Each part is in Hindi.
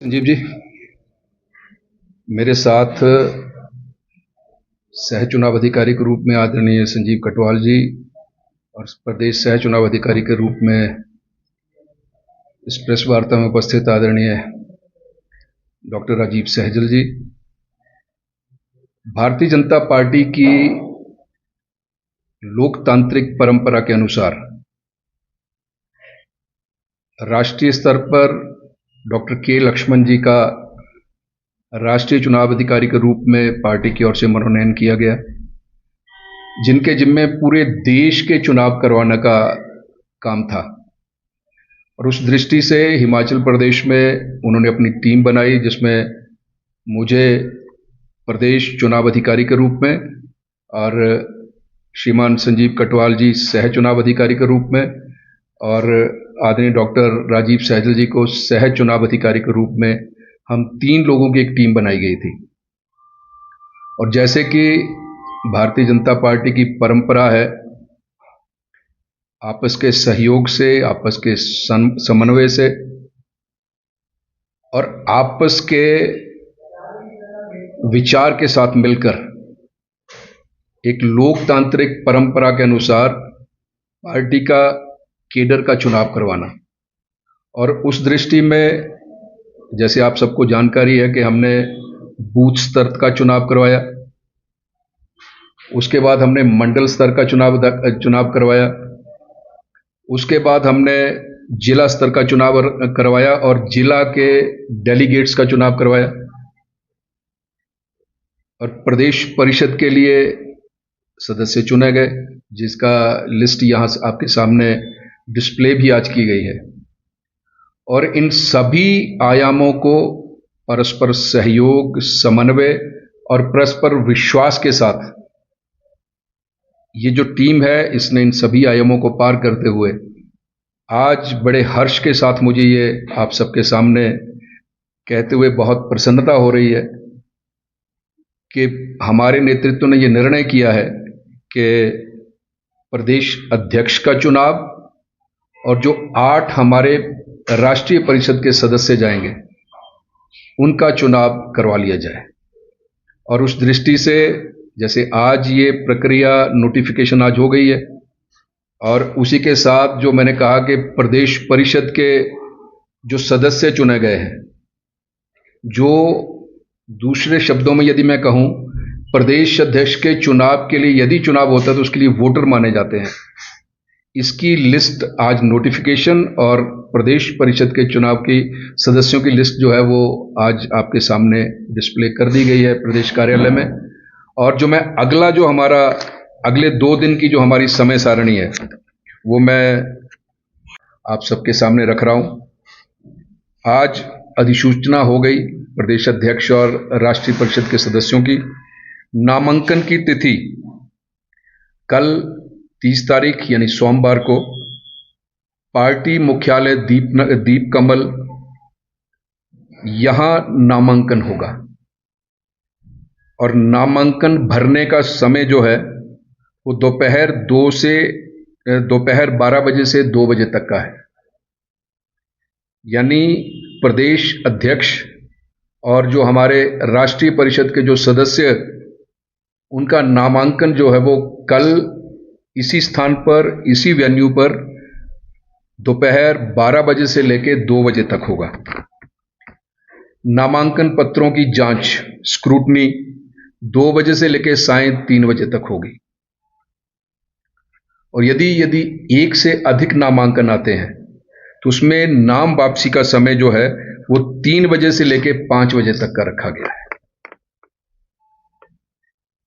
संजीव जी, मेरे साथ सह चुनाव अधिकारी के रूप में आदरणीय संजीव कटवाल जी और प्रदेश सह चुनाव अधिकारी के रूप में इस प्रेस वार्ता में उपस्थित आदरणीय डॉक्टर राजीव सहजल जी। भारतीय जनता पार्टी की लोकतांत्रिक परंपरा के अनुसार राष्ट्रीय स्तर पर डॉक्टर के लक्ष्मण जी का राष्ट्रीय चुनाव अधिकारी के रूप में पार्टी की ओर से मनोनयन किया गया, जिनके जिम्मे पूरे देश के चुनाव करवाने का काम था। और उस दृष्टि से हिमाचल प्रदेश में उन्होंने अपनी टीम बनाई, जिसमें मुझे प्रदेश चुनाव अधिकारी के रूप में और श्रीमान संजीव कटवाल जी सह चुनाव अधिकारी के रूप में और आदरणीय डॉक्टर राजीव सहजल जी को सह चुनाव अधिकारी के रूप में हम 3 लोगों की एक टीम बनाई गई थी। और जैसे कि भारतीय जनता पार्टी की परंपरा है, आपस के सहयोग से, आपस के समन्वय से और आपस के विचार के साथ मिलकर एक लोकतांत्रिक परंपरा के अनुसार पार्टी का केडर का चुनाव करवाना। और उस दृष्टि में जैसे आप सबको जानकारी है कि हमने बूथ स्तर का चुनाव करवाया, उसके बाद हमने मंडल स्तर का चुनाव करवाया, उसके बाद हमने जिला स्तर का चुनाव करवाया और जिला के डेलीगेट्स का चुनाव करवाया। और प्रदेश परिषद के लिए सदस्य चुने गए, जिसका लिस्ट यहाँ आपके सामने डिस्प्ले भी आज की गई है। और इन सभी आयामों को परस्पर सहयोग, समन्वय और परस्पर विश्वास के साथ ये जो टीम है, इसने इन सभी आयामों को पार करते हुए आज बड़े हर्ष के साथ मुझे ये आप सबके सामने कहते हुए बहुत प्रसन्नता हो रही है कि हमारे नेतृत्व ने ये निर्णय किया है कि प्रदेश अध्यक्ष का चुनाव और जो 8 हमारे राष्ट्रीय परिषद के सदस्य जाएंगे, उनका चुनाव करवा लिया जाए। और उस दृष्टि से जैसे आज ये प्रक्रिया नोटिफिकेशन आज हो गई है, और उसी के साथ जो मैंने कहा कि प्रदेश परिषद के जो सदस्य चुने गए हैं, जो दूसरे शब्दों में यदि मैं कहूं, प्रदेश अध्यक्ष के चुनाव के लिए यदि चुनाव होता है तो उसके लिए वोटर माने जाते हैं, इसकी लिस्ट आज नोटिफिकेशन और प्रदेश परिषद के चुनाव की सदस्यों की लिस्ट जो है वो आज आपके सामने डिस्प्ले कर दी गई है प्रदेश कार्यालय में। और जो मैं जो हमारा अगले 2 दिन की जो हमारी समय सारणी है वो मैं आप सबके सामने रख रहा हूं। आज अधिसूचना हो गई प्रदेश अध्यक्ष और राष्ट्रीय परिषद के सदस्यों की। नामांकन की तिथि कल 30 तारीख यानी सोमवार को पार्टी मुख्यालय दीप कमल यहां नामांकन होगा। और नामांकन भरने का समय जो है वो दोपहर 12 बजे से 2 बजे तक का है। यानी प्रदेश अध्यक्ष और जो हमारे राष्ट्रीय परिषद के जो सदस्य, उनका नामांकन जो है वो कल इसी स्थान पर, इसी वेन्यू पर दोपहर 12 बजे से लेकर 2 बजे तक होगा। नामांकन पत्रों की जांच, स्क्रूटनी 2 बजे से लेकर सायं 3 बजे तक होगी। और यदि 1 से अधिक नामांकन आते हैं तो उसमें नाम वापसी का समय जो है वो 3 बजे से लेकर 5 बजे तक का रखा गया है।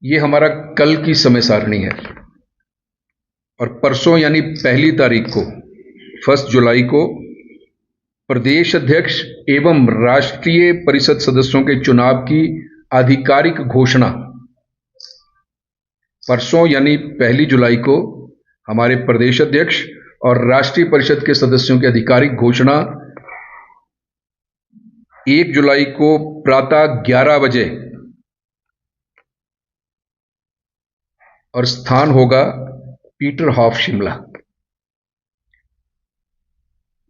ये हमारा कल की समय सारणी है। और परसों यानी 1 तारीख को, 1 जुलाई को प्रदेश अध्यक्ष एवं राष्ट्रीय परिषद सदस्यों के चुनाव की आधिकारिक घोषणा, परसों यानी 1 जुलाई को हमारे प्रदेश अध्यक्ष और राष्ट्रीय परिषद के सदस्यों की आधिकारिक घोषणा 1 जुलाई को प्रातः 11 बजे, और स्थान होगा पीटरहॉफ शिमला।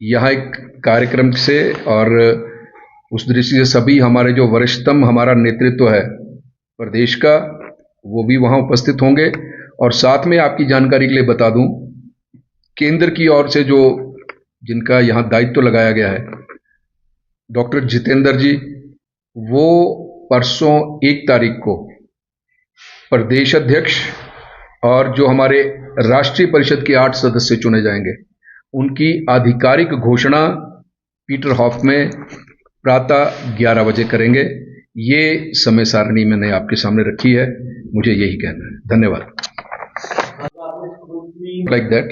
यहां एक कार्यक्रम से और उस दृष्टि से सभी हमारे जो वरिष्ठतम हमारा नेतृत्व है प्रदेश का, वो भी वहाँ उपस्थित होंगे। और साथ में आपकी जानकारी के लिए बता दूं, केंद्र की ओर से जो जिनका यहाँ दायित्व लगाया गया है, डॉक्टर जितेंद्र जी, वो परसों 1 तारीख को प्रदेश अध्यक्ष और जो हमारे राष्ट्रीय परिषद के 8 सदस्य चुने जाएंगे, उनकी आधिकारिक घोषणा पीटर हॉफ में प्रातः 11 बजे करेंगे। ये समय सारणी मैंने आपके सामने रखी है, मुझे यही कहना है। धन्यवाद। लाइक दैट,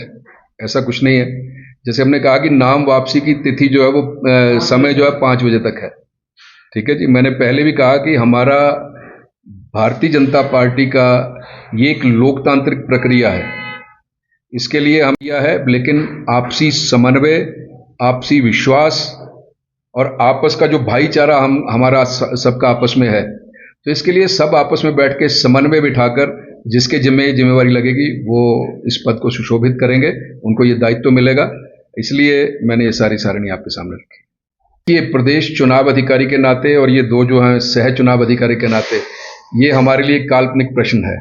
ऐसा कुछ नहीं है। जैसे हमने कहा कि नाम वापसी की तिथि जो है वो समय जो है 5 बजे तक है। ठीक है जी। मैंने पहले भी कहा कि हमारा भारतीय जनता पार्टी का ये एक लोकतांत्रिक प्रक्रिया है, इसके लिए हम किया है, लेकिन आपसी समन्वय, आपसी विश्वास और आपस का जो भाईचारा हमारा सबका आपस में है, तो इसके लिए सब आपस में बैठ के समन्वय बिठाकर जिसके जिम्मेवारी लगेगी वो इस पद को सुशोभित करेंगे, उनको ये दायित्व मिलेगा। इसलिए मैंने ये सारी सारणी आपके सामने रखी। ये प्रदेश चुनाव अधिकारी के नाते और ये 2 जो हैं सह चुनाव अधिकारी के नाते, ये हमारे लिए काल्पनिक प्रश्न है,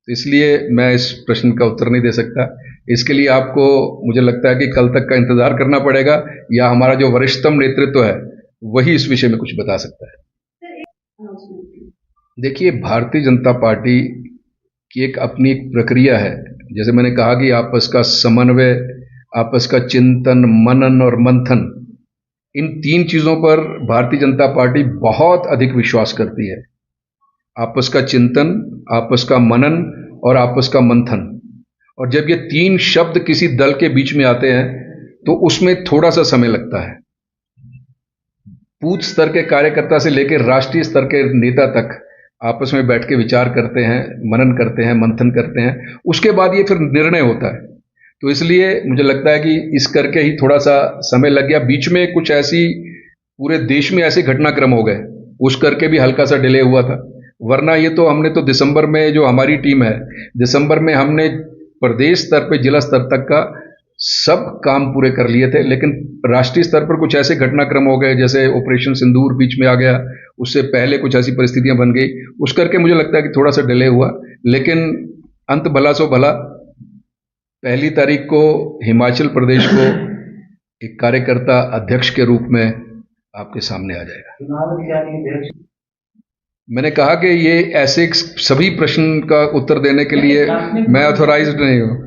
इसलिए मैं इस प्रश्न का उत्तर नहीं दे सकता। इसके लिए आपको, मुझे लगता है कि कल तक का इंतजार करना पड़ेगा, या हमारा जो वरिष्ठतम नेतृत्व है वही इस विषय में कुछ बता सकता है। देखिए, भारतीय जनता पार्टी की एक अपनी एक प्रक्रिया है। जैसे मैंने कहा कि आपस का समन्वय, आपस का चिंतन, मनन और मंथन, इन 3 चीजों पर भारतीय जनता पार्टी बहुत अधिक विश्वास करती है। आपस का चिंतन, आपस का मनन और आपस का मंथन। और जब ये 3 शब्द किसी दल के बीच में आते हैं तो उसमें थोड़ा सा समय लगता है। बूथ स्तर के कार्यकर्ता से लेकर राष्ट्रीय स्तर के नेता तक आपस में बैठ के विचार करते हैं, मनन करते हैं, मंथन करते हैं, उसके बाद ये फिर निर्णय होता है। तो इसलिए मुझे लगता है कि इस करके ही थोड़ा सा समय लग गया। बीच में कुछ ऐसी, पूरे देश में ऐसे घटनाक्रम हो गए, उस करके भी हल्का सा डिले हुआ था। वरना ये तो हमने तो दिसंबर में, जो हमारी टीम है, दिसंबर में हमने प्रदेश स्तर पे जिला स्तर तक का सब काम पूरे कर लिए थे। लेकिन राष्ट्रीय स्तर पर कुछ ऐसे घटनाक्रम हो गए, जैसे ऑपरेशन सिंदूर बीच में आ गया, उससे पहले कुछ ऐसी परिस्थितियां बन गई, उस करके मुझे लगता है कि थोड़ा सा डिले हुआ। लेकिन अंत भला सो भला, 1 तारीख को हिमाचल प्रदेश को एक कार्यकर्ता अध्यक्ष के रूप में आपके सामने आ जाएगा। मैंने कहा कि ये ऐसे सभी प्रश्न का उत्तर देने के लिए मैं ऑथोराइज्ड नहीं हूँ।